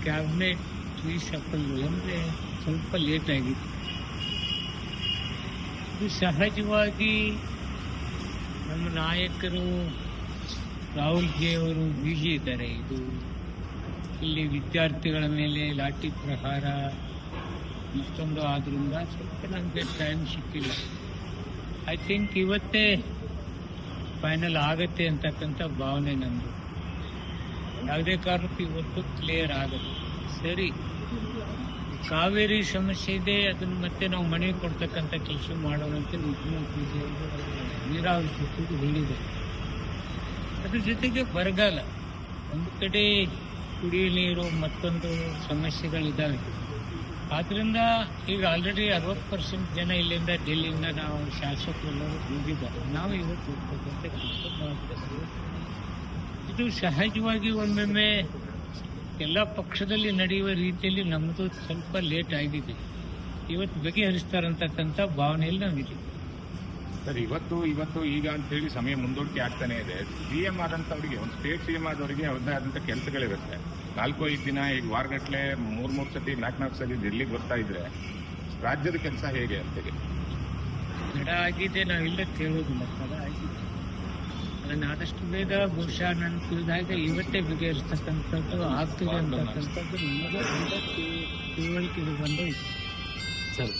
Cabinet reshuffle ಅಂದರೆ ಸ್ವಲ್ಪ late ಆಗಿದೆ. ಇದು ಸಹಜವಾಗಿ ನಮ್ಮ ನಾಯಕರು ರಾಹುಲ್ ಜಿ ಅವರು ಬ್ಯುಸಿ ಇದ್ದಾರೆ. ಇದು ಇಲ್ಲಿ ವಿದ್ಯಾರ್ಥಿಗಳ ಮೇಲೆ ಲಾಠಿ ಪ್ರಹಾರ ಮತ್ತೊಂದು ಆದ್ರಿಂದ ಸ್ವಲ್ಪ ನನಗೆ ಟೈಮ್ ಸಿಕ್ಕಿಲ್ಲ. ಐ ಥಿಂಕ್ ಇವತ್ತೇ ಫೈನಲ್ ಆಗತ್ತೆ ಅಂತಕ್ಕಂಥ ಭಾವನೆ ನಮ್ಮದು. ಯಾವುದೇ ಕಾರಣಕ್ಕೂ ಇವತ್ತು ಕ್ಲಿಯರ್ ಆಗುತ್ತೆ. ಸರಿ, ಕಾವೇರಿ ಸಮಸ್ಯೆ ಇದೆ, ಅದನ್ನು ಮತ್ತೆ ನಾವು ಮನೆಗೆ ಕೊಡ್ತಕ್ಕಂಥ ಕೆಲಸ ಮಾಡೋಣಂತೆ ಮುಖ್ಯಮಂತ್ರಿ ನೀರಾವರಿ ಸಚಿವರು ಹೇಳಿದ್ದಾರೆ. ಅದ್ರ ಜೊತೆಗೆ ಬರಗಾಲ, ಒಂದು ಕಡೆ ಕುಡಿಯುವ ನೀರು ಮತ್ತೊಂದು ಸಮಸ್ಯೆಗಳಿದ್ದಾವೆ. ಆದ್ದರಿಂದ ಈಗ ಆಲ್ರೆಡಿ 60% ಜನ ಇಲ್ಲಿಂದ ಡೆಲ್ಲಿಯಿಂದ ನಾವು ಶಾಸಕರೆಲ್ಲರೂ ಹೋಗಿದ್ದಾರೆ. ನಾವು ಇವತ್ತು ಹೋಗ್ತಕ್ಕಂಥ ಕೆಲಸ ಮಾಡ್ತೇವೆ. ಇದು ಸಹಜವಾಗಿ ಒಮ್ಮೊಮ್ಮೆ ಎಲ್ಲ ಪಕ್ಷದಲ್ಲಿ ನಡೆಯುವ ರೀತಿಯಲ್ಲಿ ನಮ್ಮದು ಸ್ವಲ್ಪ ಲೇಟ್ ಆಗಿದೆ. ಇವತ್ತು ಬಗೆಹರಿಸ್ತಾರಂತಕ್ಕಂಥ ಭಾವನೆಯಲ್ಲಿ ನಾವಿದ್ದೀವಿ. ಸರ್, ಇವತ್ತು ಈಗ ಅಂತ ಹೇಳಿ ಸಮಯ ಮುಂದೂಡಿಕೆ ಆಗ್ತಾನೆ ಇದೆ. ಸಿಎಂ ಆದಂಥವರಿಗೆ, ಒಂದು ಸ್ಟೇಟ್ ಸಿಎಂ ಆದವರಿಗೆ ಅವ್ರದ್ದೇ ಆದಂಥ ಕೆಲಸಗಳಿರುತ್ತೆ. 4-5 ದಿನ, ಈಗ ವಾರಗಟ್ಟಲೆ 3 ಸತಿ 4 ಸತಿ ಡೆಲ್ಲಿಗೆ ಬರ್ತಾ ಇದ್ರೆ ರಾಜ್ಯದ ಕೆಲಸ ಹೇಗೆ ಅಂತೇಳಿ ತಡ ಆಗಿದೆ, ನಾವಿಲ್ಲ ಕೇಳೋದಿಲ್ಲ. ತಡ ಆಗಿದೆ, ಅದನ್ನು ಆದಷ್ಟು ಬೇಗ ಬಹುಶಃ ನಾನು ತಿಳಿದಾಗ ಇವತ್ತೇ ಬಗೆಹರಿಸ್ತಕ್ಕಂಥದ್ದು ಆಗ್ತದೆ ಅಂತಕ್ಕಂಥದ್ದು ನಮಗೆ ತಿಳುವಳಿಕೆ ಬಂದ ವಿಷಯ. ಸರ್.